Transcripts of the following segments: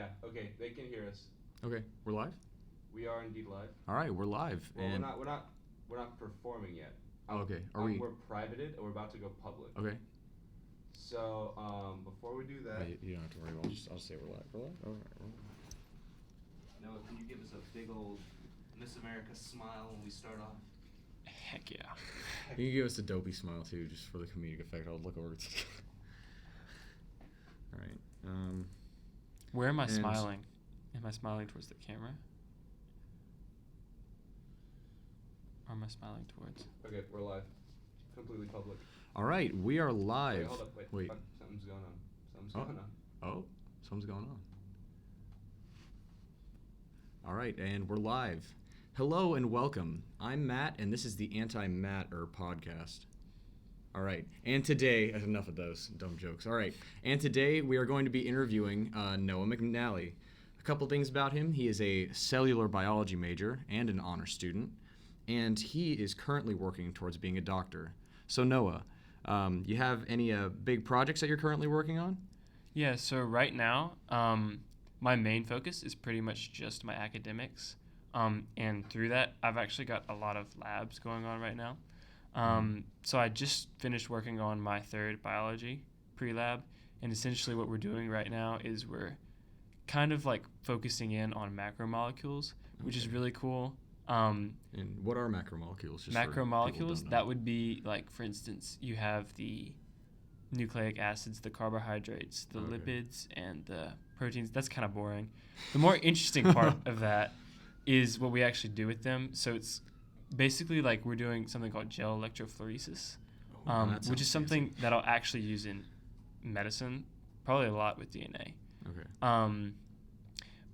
Yeah, okay, they can hear us. Okay, we're live? We are indeed live. All right, we're live. Well, and we're not performing yet. Oh, okay. Are we? We're privated, and we're about to go public. Okay. So, before we do that, You don't have to worry. I'll just say we're live. We're live. All right. Noah, can you give us a big old Miss America smile when we start off? Heck yeah. You can give us a dopey smile too, just for the comedic effect. I'll look over to. All right. Where am I smiling? Am I smiling towards the camera? Or am I smiling towards? Okay, we're live. Completely public. All right, we are live. Wait, hold up. Wait. Something's going on. Something's going on. Oh, something's going on. All right, and we're live. Hello and welcome. I'm Matt, and this is the AntiMatter podcast. All right, and today, enough of those dumb jokes. All right, and today we are going to be interviewing Noah McNally. A couple things about him. He is a cellular biology major and an honor student, and he is currently working towards being a doctor. So Noah, you have any big projects that you're currently working on? Yeah, so right now, my main focus is pretty much just my academics. And through that, I've actually got a lot of labs going on right now. So I just finished working on my third biology pre-lab, and essentially what we're doing right now is we're kind of like focusing in on macromolecules, which is really cool. And what are macromolecules? Just Macromolecules, that would be like, for instance, you have the nucleic acids, the carbohydrates, the lipids, and the proteins. That's kind of boring. The more interesting part of that is what we actually do with them. So it's basically like we're doing something called gel electrophoresis, which is something that I'll actually use in medicine, probably a lot with DNA. Okay.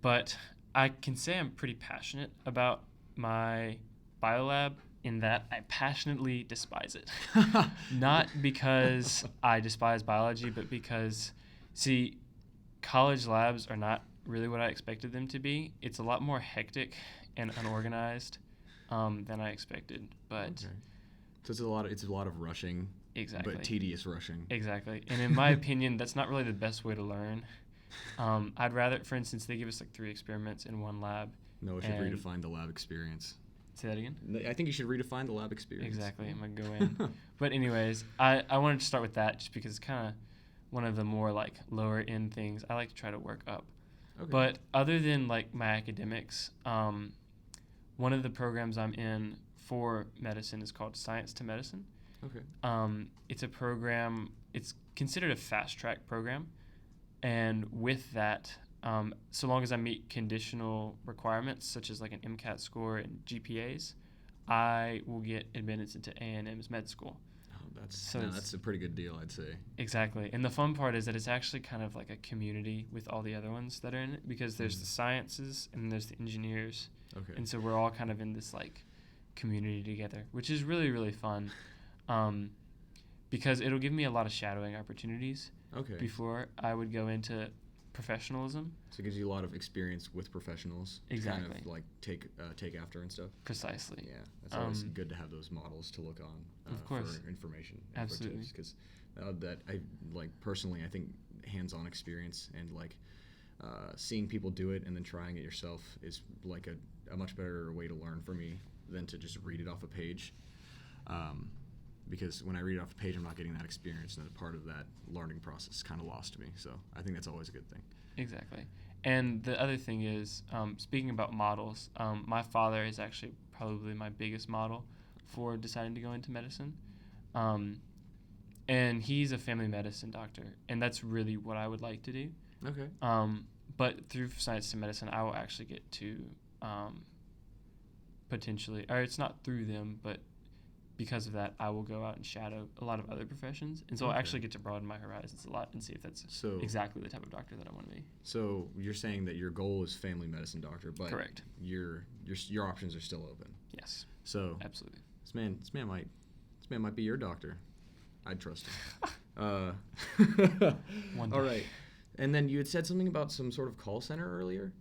But I can say I'm pretty passionate about my biolab in that I passionately despise it. Not because I despise biology, but because, see, college labs are not really what I expected them to be. It's a lot more hectic and unorganized than I expected. But so it's a lot of rushing. Exactly. But tedious rushing. Exactly. And in my opinion, that's not really the best way to learn. I'd rather, for instance, they give us like 3 experiments in one lab. No, we should redefine the lab experience. Say that again? I think you should redefine the lab experience. Exactly. I'm going to go in. But anyways, I wanted to start with that just because it's kind of one of the more like lower end things. I like to try to work up. Okay. But other than like my academics, one of the programs I'm in for medicine is called Science to Medicine. Okay. It's a program, it's considered a fast track program. And with that, so long as I meet conditional requirements, such as like an MCAT score and GPAs, I will get admitted into A&M's med school. Oh, that's a pretty good deal, I'd say. Exactly. And the fun part is that it's actually kind of like a community with all the other ones that are in it, because there's the sciences and there's the engineers. Okay. And so we're all kind of in this like community together, which is really, really fun, because it'll give me a lot of shadowing opportunities. Okay. Before I would go into professionalism. So it gives you a lot of experience with professionals. Exactly. To kind of like take after and stuff. Precisely. Yeah, that's always good to have those models to look on. Of course. For information. Absolutely. Because that I like personally, I think hands-on experience and like seeing people do it and then trying it yourself is like a much better way to learn for me than to just read it off a page. Because when I read it off a page, I'm not getting that experience, and part of that learning process is kind of lost to me. So I think that's always a good thing. Exactly. And the other thing is, speaking about models, my father is actually probably my biggest model for deciding to go into medicine. And he's a family medicine doctor, and that's really what I would like to do. Okay. But through Science to Medicine, I will actually get to potentially, or it's not through them, but because of that, I will go out and shadow a lot of other professions. And so I'll actually get to broaden my horizons a lot and see if that's exactly the type of doctor that I want to be. So you're saying that your goal is family medicine doctor, but correct. Your options are still open. Yes. So absolutely. This man might be your doctor. I'd trust him. One day. All right. And then you had said something about some sort of call center earlier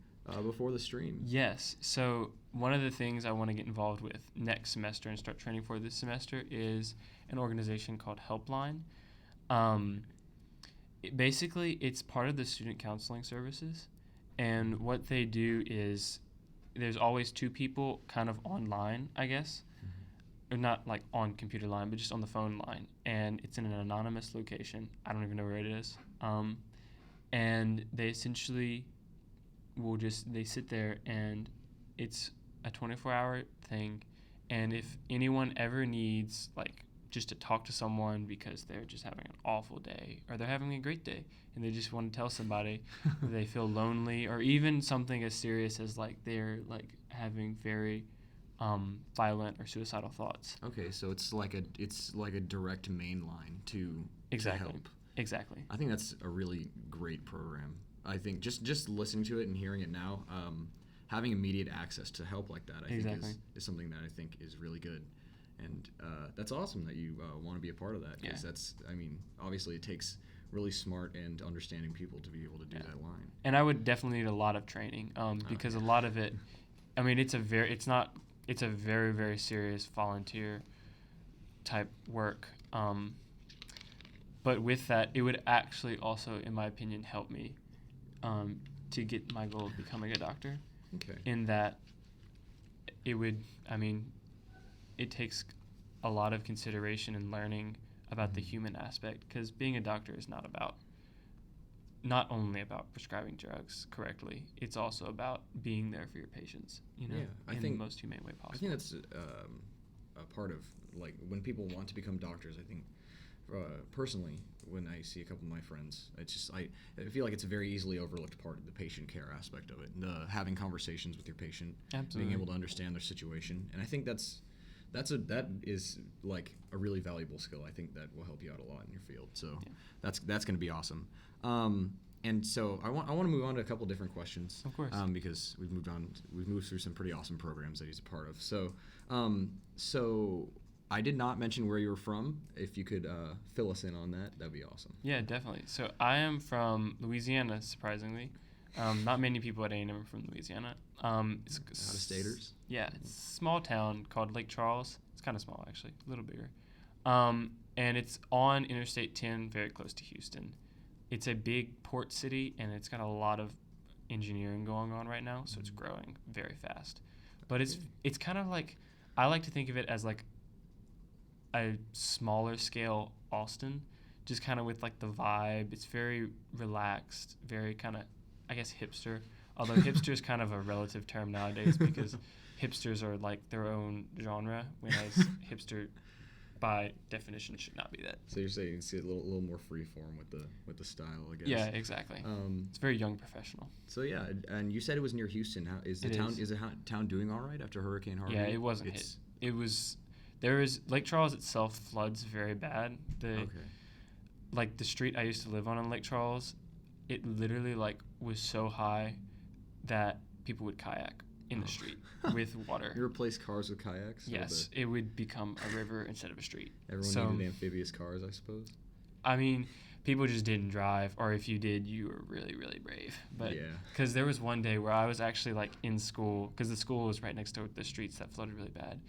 before the stream. Yes. So one of the things I want to get involved with next semester and start training for this semester is an organization called Helpline. Basically, it's part of the student counseling services, And what they do is there's always two people kind of online, I guess. Or not like on computer line, but just on the phone line. And it's in an anonymous location. I don't even know where it is. And they essentially they sit there, and it's a 24-hour thing. And if anyone ever needs like just to talk to someone because they're just having an awful day or they're having a great day and they just want to tell somebody, or they feel lonely, or even something as serious as like they're like having very violent or suicidal thoughts. Okay, so it's like a direct main line to help. Exactly. I think that's a really great program. I think just listening to it and hearing it now, having immediate access to help like that, I think is something that I think is really good. And that's awesome that you want to be a part of that, because that's, I mean, obviously it takes really smart and understanding people to be able to do that line. And I would definitely need a lot of training because a lot of it, I mean, it's a very, very serious volunteer type work. But with that, it would actually also, in my opinion, help me to get my goal of becoming a doctor. Okay. In that it would, I mean, it takes a lot of consideration and learning about the human aspect, because being a doctor is not only about prescribing drugs correctly, it's also about being there for your patients, in the most humane way possible. I think that's a part of, like, when people want to become doctors, I think, personally, when I see a couple of my friends, it's just, I feel like it's a very easily overlooked part of the patient care aspect of it, having conversations with your patient, Absolutely. being able to understand their situation, and I think that is like a really valuable skill. I think that will help you out a lot in your field. So that's going to be awesome. And so I want to move on to a couple different questions. Of course. Because we've moved through some pretty awesome programs that he's a part of. So so I did not mention where you were from. If you could fill us in on that, that'd be awesome. Yeah, definitely. So I am from Louisiana, surprisingly. Not many people at A&M are from Louisiana. It's out-of-staters? Yeah, it's a small town called Lake Charles. It's kind of small, actually, a little bigger. And it's on Interstate 10, very close to Houston. It's a big port city, and it's got a lot of engineering going on right now, so it's growing very fast. But it's kind of like, I like to think of it as like a smaller scale Austin, just kind of with like the vibe. It's very relaxed, very kind of, I guess, hipster. Although hipster is kind of a relative term nowadays, because hipsters are like their own genre, whereas hipster, by definition, should not be that. So you're saying it's a little more freeform with the style, I guess. Yeah, exactly. It's very young professional. So yeah, and you said it was near Houston. How is the town? Is the town doing all right after Hurricane Harvey? Yeah, it wasn't hit. It was. Lake Charles itself floods very bad. Like the street I used to live on in Lake Charles, it literally like was so high that people would kayak in the street with water. You replace cars with kayaks? Yes, it would become a river instead of a street. Everyone needed amphibious cars, I suppose. I mean, people just didn't drive, or if you did, you were really, really brave. But because there was one day where I was actually like in school, because the school was right next to the streets that flooded really bad.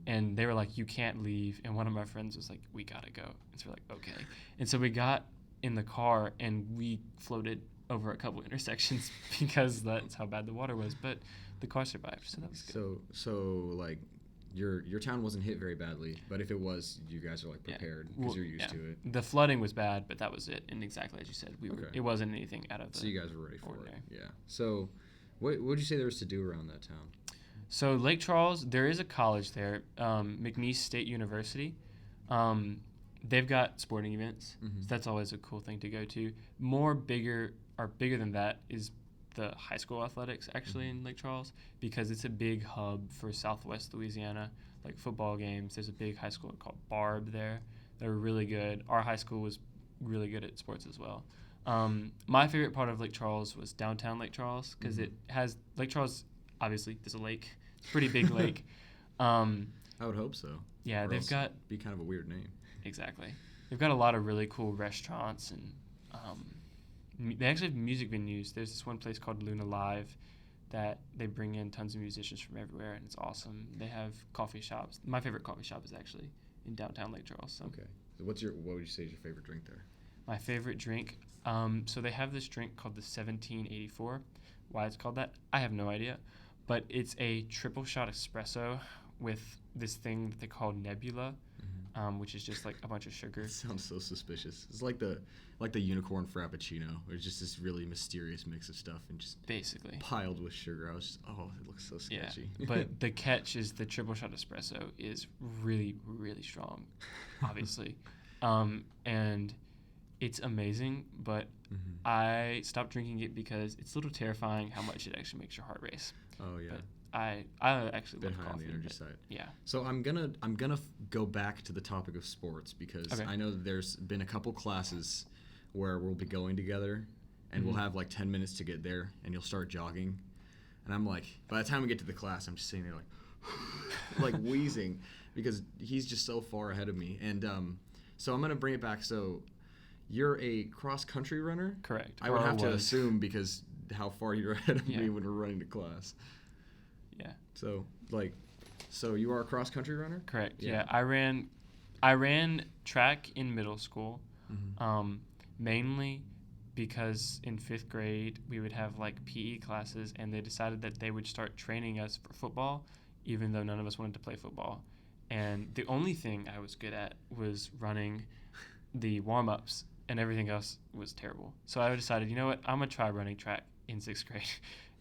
And they were like, you can't leave. And one of my friends was like, we got to go. And so we're like, okay. And so we got in the car and we floated over a couple intersections because that's how bad the water was. But the car survived, so that was good. So like, your town wasn't hit very badly, but if it was, you guys are like prepared because you're used to it. The flooding was bad, but that was it. And exactly as you said, it wasn't anything out of the So you guys were ready for ordinary. it. Yeah. So what would you say there was to do around that town? So Lake Charles, there is a college there, McNally State University. They've got sporting events. Mm-hmm. So that's always a cool thing to go to. Bigger than that is the high school athletics actually in Lake Charles, because it's a big hub for Southwest Louisiana, like football games. There's a big high school called Barb there. They're really good. Our high school was really good at sports as well. My favorite part of Lake Charles was downtown Lake Charles, because it has Lake Charles. Obviously, there's a lake. It's a pretty big lake. I would hope so. Yeah, or they've else got be kind of a weird name. Exactly. They've got a lot of really cool restaurants, and they actually have music venues. There's this one place called Luna Live that they bring in tons of musicians from everywhere, and it's awesome. They have coffee shops. My favorite coffee shop is actually in downtown Lake Charles. So. Okay. So what would you say is your favorite drink there? My favorite drink. So they have this drink called the 1784, why it's called that. I have no idea. But it's a triple shot espresso with this thing that they call Nebula, which is just like a bunch of sugar. It sounds so suspicious. It's like the unicorn frappuccino. It's just this really mysterious mix of stuff and just Basically. piled with sugar. I was just, it looks so sketchy. Yeah, but the catch is the triple shot espresso is really, really strong, obviously. And it's amazing, but I stopped drinking it because it's a little terrifying how much it actually makes your heart race. Oh yeah. But I actually Bit love high on coffee. the energy side. Yeah. So I'm gonna go back to the topic of sports because Okay. I know that there's been a couple classes where we'll be going together and we'll have like 10 minutes to get there and you'll start jogging, and I'm like, by the time we get to the class, I'm just sitting there like wheezing because he's just so far ahead of me. And so I'm gonna bring it back. So you're a cross country runner? Correct. I would Or have to was. assume because how far you're ahead of me Yeah. when we're running to class. Yeah. So you are a cross country runner? Correct. Yeah. Yeah. I ran track in middle school, mainly because in 5th grade we would have like PE classes, and they decided that they would start training us for football, even though none of us wanted to play football. And the only thing I was good at was running the warm-ups, and everything else was terrible. So I decided, you know what, I'm gonna try running track in 6th grade,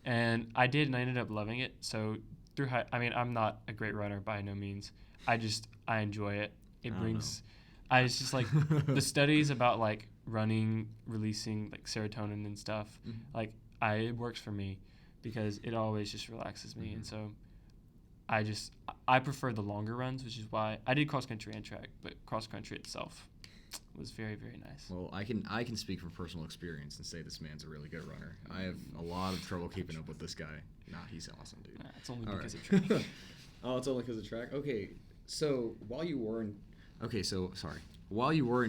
and I did, and I ended up loving it. So through I'm not a great runner by no means. I enjoy it. It's just like the studies about like running releasing like serotonin and stuff. Like it works for me because it always just relaxes me, and so I prefer the longer runs, which is why I did cross country and track, but cross country itself was very, very nice. Well, I can speak from personal experience and say this man's a really good runner. I have a lot of trouble keeping up with this guy. Nah, he's awesome, dude. It's only All because right. of track. Oh, it's only because of track? Okay, so while you were in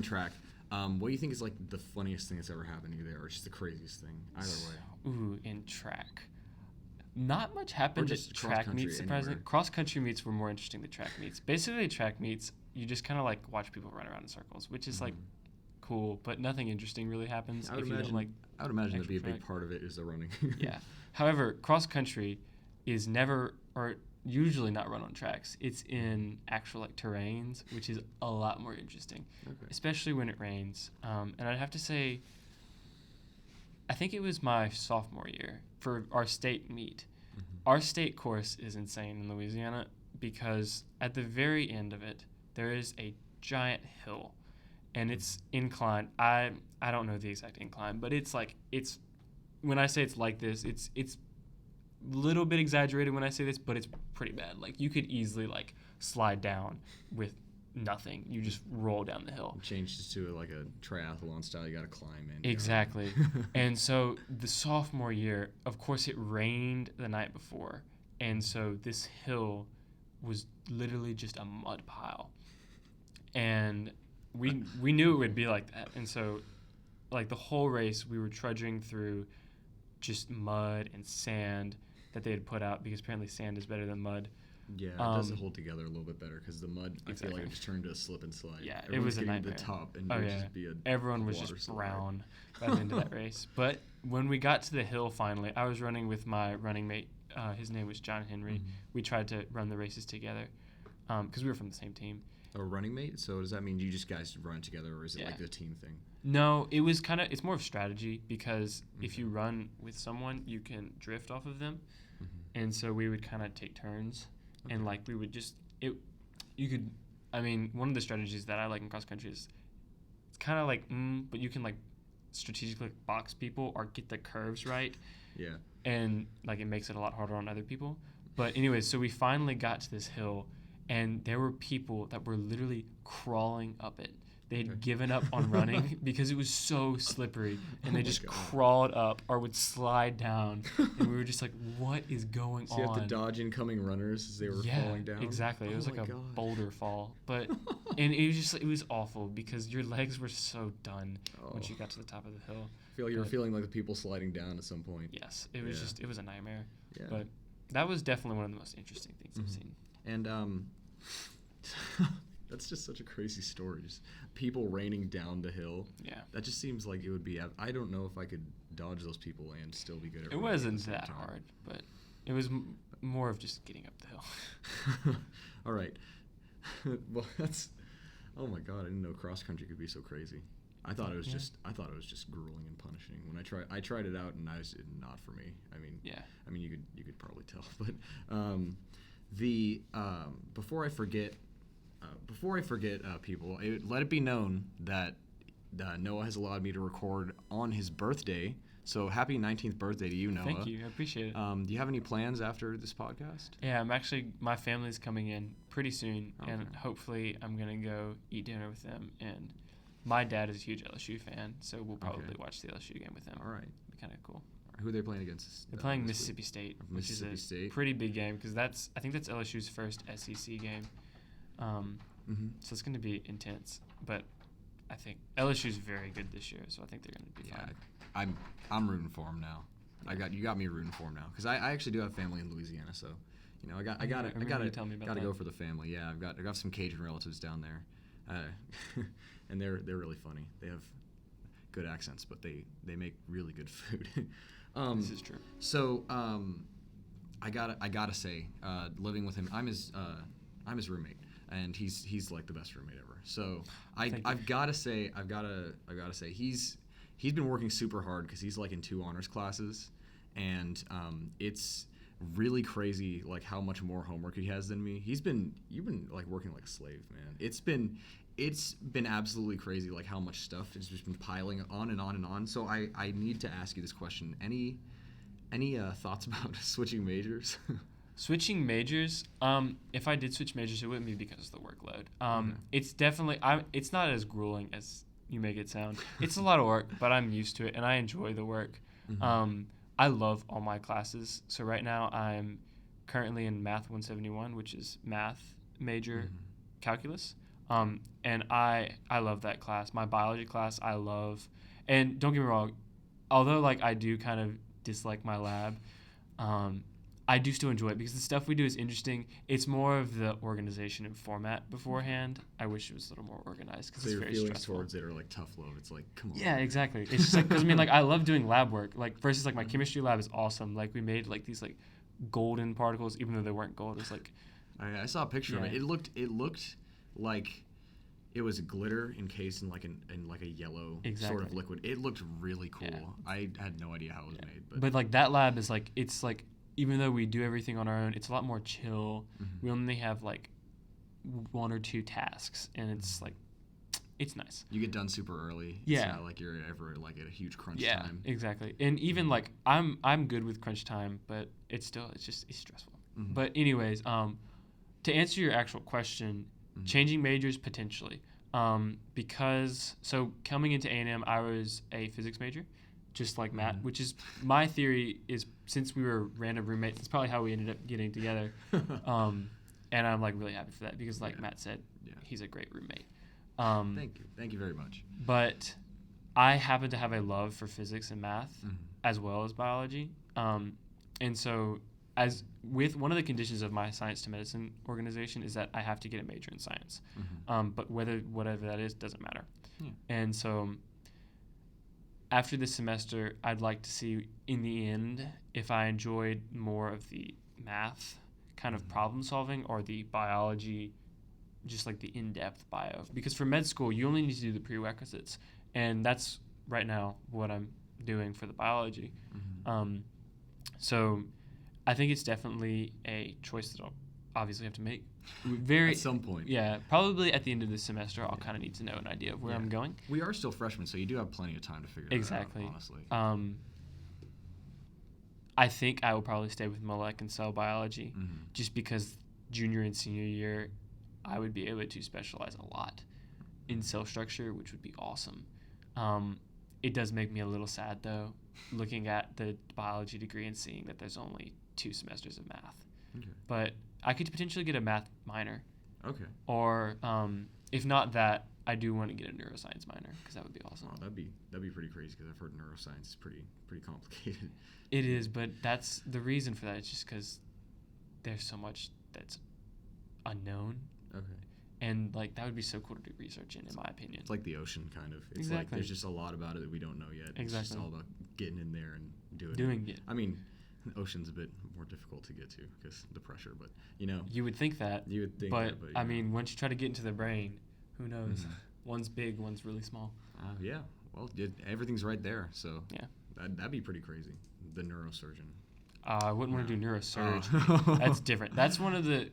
track, what do you think is like the funniest thing that's ever happened to you there, or just the craziest thing? Either way. Ooh, in track. Not much happened just at track cross-country meets, surprisingly. anywhere. Cross-country meets were more interesting than track meets. Basically, track meets, you just kind of like watch people run around in circles, which is like cool, but nothing interesting really happens I would if you imagine don't like that'd be a extra big track. part of it is the running. Yeah. However, cross-country is never or usually not run on tracks. It's in actual like terrains, which is a lot more interesting, Okay. especially when it rains. And I'd have to say, I think it was my sophomore year for our state meet. Our state course is insane in Louisiana because at the very end of it, there is a giant hill, and it's inclined. I don't know the exact incline, but it's when I say it's like this, it's a little bit exaggerated when I say this, but it's pretty bad. Like you could easily like slide down with nothing. You just roll down the hill. Changed to like a triathlon style. You got to climb in. Exactly. And so the sophomore year, of course, it rained the night before. And so this hill was literally just a mud pile. And we knew it would be like that. And so like the whole race, we were trudging through just mud and sand that they had put out because apparently sand is better than mud. Yeah, it does hold together a little bit better because the mud, I feel like it just turned to a slip and slide. Yeah, Everyone's it was a getting nightmare. to the top and Oh, it would yeah. just be Everyone was water just slide. brown by the end of that race. But when we got to the hill finally, I was running with my running mate. His name was John Henry. We tried to run the races together because we were from the same team. A running mate? So does that mean you just guys run together, or is it like the team thing? No, it was it's more of strategy because if you run with someone, you can drift off of them. And so we would kind of take turns and like we would one of the strategies that I like in cross country is it's kind of like, but you can like strategically box people or get the curves right. Yeah. And like it makes it a lot harder on other people. But anyways, so we finally got to this hill and there were people that were literally crawling up it. They had given up on running because it was so slippery, and they just crawled up or would slide down, and we were just like, "What is going on?" So you have to dodge incoming runners as they were falling down. Exactly. It was like a boulder fall, but and it was awful because your legs were so done once you got to the top of the hill. I feel like you were feeling like the people sliding down at some point. Yes, it was it was a nightmare. Yeah. But that was definitely one of the most interesting things I've seen. And That's just such a crazy story. Just people raining down the hill. Yeah. That just seems like it would be. I don't know if I could dodge those people and still be good at It running at the wasn't same that time. hard, but it was more of just getting up the hill. All right. Well, that's. Oh my God! I didn't know cross country could be so crazy. I thought it was just grueling and punishing. When I tried it out, and it not for me. I mean, Yeah. I mean, you could probably tell, but before I forget, people, let it be known that Noah has allowed me to record on his birthday. So happy 19th birthday to you, Noah. Thank you. I appreciate it. Do you have any plans after this podcast? Yeah, my family's coming in pretty soon, and Okay. hopefully I'm going to go eat dinner with them. And my dad is a huge LSU fan, so we'll probably watch the LSU game with him. All right. It'll be kind of cool. Who are they playing against? They're playing this Mississippi week? State, Mississippi which is a State. pretty big game because I think that's LSU's first SEC game. So it's going to be intense. But I think LSU's very good this year, so I think they're going to be fine. I'm rooting for them now. You got me rooting for them now because I actually do have family in Louisiana, so you know I got you telling me about to that. go for the family. Yeah, I got some Cajun relatives down there, and they're really funny. They have good accents, but they make really good food. This is true. So I gotta say, living with him, I'm his roommate, and he's like the best roommate ever. So I've gotta say he's been working super hard because he's like in 2 honors classes, and it's really crazy like how much more homework he has than me. You've been like working like a slave, man. It's been absolutely crazy like how much stuff has just been piling on and on and on. So I need to ask you this question. Any thoughts about switching majors? Switching majors, if I did switch majors, it wouldn't be because of the workload. Okay. It's definitely, it's not as grueling as you make it sound. It's a lot of work, but I'm used to it, and I enjoy the work. Mm-hmm. I love all my classes. So right now I'm currently in Math 171, which is math major calculus. And I love that class. My biology class I love. And don't get me wrong, although like I do kind of dislike my lab, I do still enjoy it because the stuff we do is interesting. It's more of the organization and format beforehand. I wish it was a little more organized because So it's your very feelings stressful. towards it are like tough love. It's like, come on. Yeah, exactly. It's just like, because I mean, like I love doing lab work. Like versus like my chemistry lab is awesome. Like we made like these like golden particles, even though they weren't gold. It was like, I saw a picture of it. Yeah. It looked like it was glitter encased in like a yellow sort of Exactly. liquid. It looked really cool. Yeah. I had no idea how it was made, but, but like that lab is like, it's like, even though we do everything on our own, it's a lot more chill. We only have like 1 or 2 tasks, and it's like, it's nice. you get done super early. Yeah. It's not like you're ever like at a huge crunch Yeah, time. exactly. And even like I'm good with crunch time, but it's stressful. Mhm. But anyways, to answer your actual question, changing majors potentially, because so coming into A&M, I was a physics major, just like Matt, which is my theory is since we were random roommates, it's probably how we ended up getting together. And I'm like really happy for that because like Matt said, he's a great roommate. Thank you very much. But I happen to have a love for physics and math as well as biology. And so as with one of the conditions of my science to medicine organization is that I have to get a major in science. But whatever that is doesn't matter. Yeah. And so after this semester, I'd like to see in the end if I enjoyed more of the math kind of problem solving or the biology, just like the in-depth bio. Because for med school, you only need to do the prerequisites. And that's right now what I'm doing for the biology. So I think it's definitely a choice that I'll obviously have to make. At some point. Yeah, probably at the end of this semester, I'll kind of need to know an idea of where I'm going. We are still freshmen, so you do have plenty of time to figure Exactly. it out, honestly. I think I will probably stay with molecular and cell biology just because junior and senior year, I would be able to specialize a lot in cell structure, which would be awesome. It does make me a little sad, though, looking at the biology degree and seeing that there's only 2 semesters of math. Okay. But I could potentially get a math minor. Okay. Or if not that, I do want to get a neuroscience minor because that would be awesome. Oh, that'd be pretty crazy because I've heard neuroscience is pretty complicated. It is, but that's the reason for that. It's just because there's so much that's unknown. Okay. And like that would be so cool to do research in my opinion. It's like the ocean, kind of. It's Exactly. like there's just a lot about it that we don't know yet. It's just all about getting in there and doing it. I mean, the ocean's a bit more difficult to get to because the pressure, but you would think that. But I mean, once you try to get into the brain, who knows? Mm-hmm. One's big, one's really small. Yeah. Well, everything's right there, so yeah, that'd be pretty crazy. The neurosurgeon. I wouldn't want to do neurosurgery. That's different. That's one of the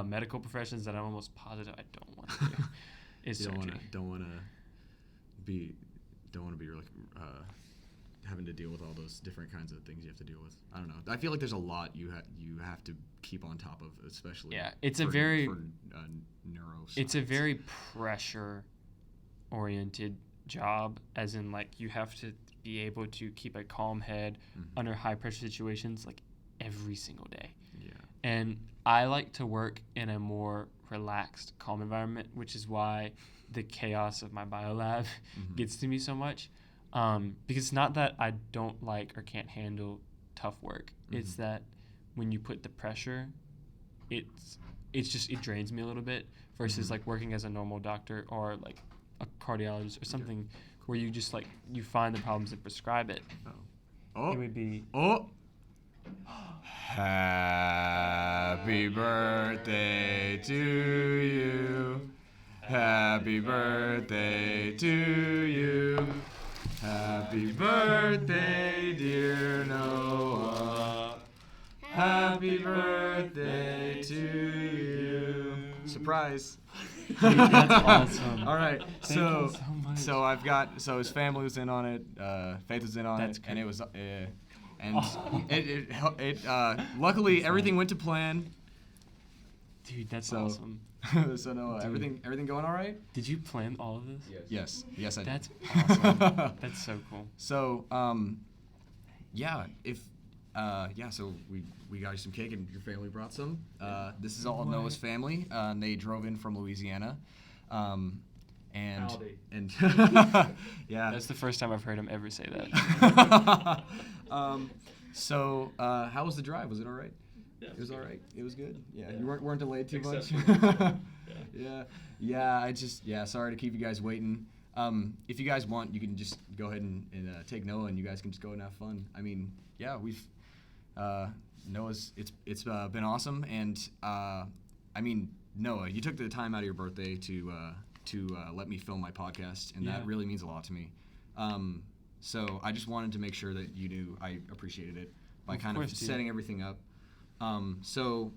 medical professions that I'm almost positive I don't want to do. Is surgery. Don't want to be really having to deal with all those different kinds of things you have to deal with. I don't know. I feel like there's a lot you have to keep on top of, especially. Yeah, it's for neuroscience. It's a very pressure oriented job, as in like you have to be able to keep a calm head under high pressure situations like every single day. Yeah. And I like to work in a more relaxed, calm environment, which is why the chaos of my biolab gets to me so much. Because it's not that I don't like or can't handle tough work. It's that when you put the pressure, it drains me a little bit versus like working as a normal doctor or like a cardiologist or something where you just like you find the problems and prescribe it. It would be Happy birthday to you. Happy birthday to you. Happy birthday, dear Noah. Happy birthday to you. Surprise. Dude, that's awesome. All right. Thank you so much. So his family was in on it. Faith was in on it, and it was luckily everything went to plan. Dude, that's awesome. So Noah, everything going all right? Did you plan all of this? Yes, I did. That's awesome. That's so cool. So, so we got you some cake and your family brought some. This is all Noah's family. And they drove in from Louisiana. And yeah. That's the first time I've heard him ever say that. How was the drive? Was it all right? Yeah, it was all right. It was good. Yeah, yeah. You weren't delayed too much. Yeah. Sorry to keep you guys waiting. If you guys want, you can just go ahead and take Noah, and you guys can just go and have fun. I mean, yeah, we've Noah's. It's been awesome, and I mean, Noah, you took the time out of your birthday to let me film my podcast, and that really means a lot to me. So I just wanted to make sure that you knew I appreciated it by kind of setting everything up. So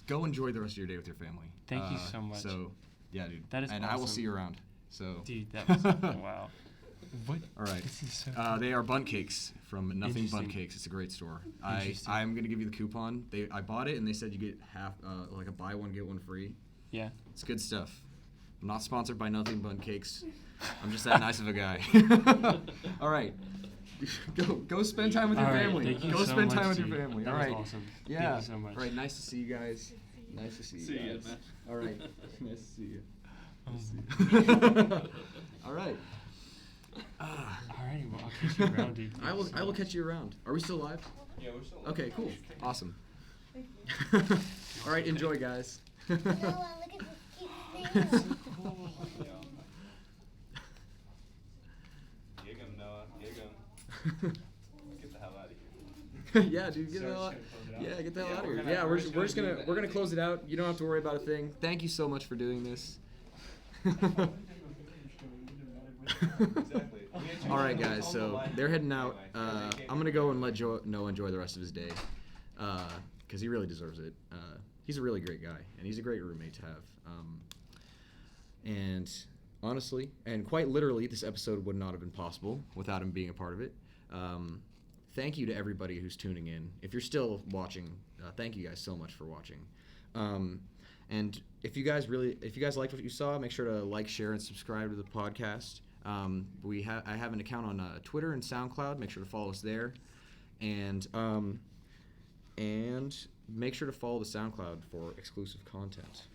go enjoy the rest of your day with your family. Thank you so much. So yeah, dude. That is and awesome. I will see you around. So dude, that was wow. What? All right. This is so cool. They are Bunt Cakes from Nothing Bunt Cakes. It's a great store. I'm gonna give you the coupon. I bought it and they said you get half, like a buy one get one free. Yeah. It's good stuff. I'm not sponsored by Nothing Bunt Cakes. I'm just that nice of a guy. All right. Go spend time with your family. Go spend time with your family. All right. Awesome. Yeah. Thank you so much. All right. Nice to see you guys. Nice to see you guys. Man. All right. Nice to see you. All right. Alrighty, well, I'll catch you around, dude. I will catch you around. Are we still live? Yeah, we're still live. Okay, cool. Awesome. All right, enjoy, guys. Noah, look at this cute snail. Gig him, Noah. Gig him. Get the hell out of here. Yeah, dude, get the hell out. Yeah, get the hell out of here. gonna- Yeah, we're we're just just gonna gonna do we're gonna close it out. You don't have to worry about a thing. Thank you so much for doing this. Exactly. All right, guys. So they're heading out. I'm gonna go and let Noah enjoy the rest of his day, because he really deserves it. He's a really great guy, and he's a great roommate to have. And honestly, and quite literally, this episode would not have been possible without him being a part of it. Thank you to everybody who's tuning in. If you're still watching, thank you guys so much for watching. And if you guys liked what you saw, make sure to like, share, and subscribe to the podcast. I have an account on Twitter and SoundCloud. Make sure to follow us there, and make sure to follow the SoundCloud for exclusive content.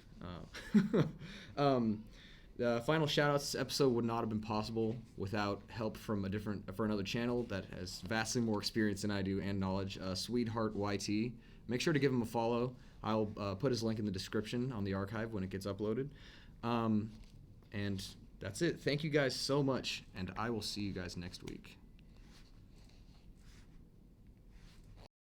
The final shout-outs. This episode would not have been possible without help from another channel that has vastly more experience than I do and knowledge. SwedehartYT. make sure to give him a follow. I'll put his link in the description on the archive when it gets uploaded. And that's it. Thank you guys so much, and I will see you guys next week.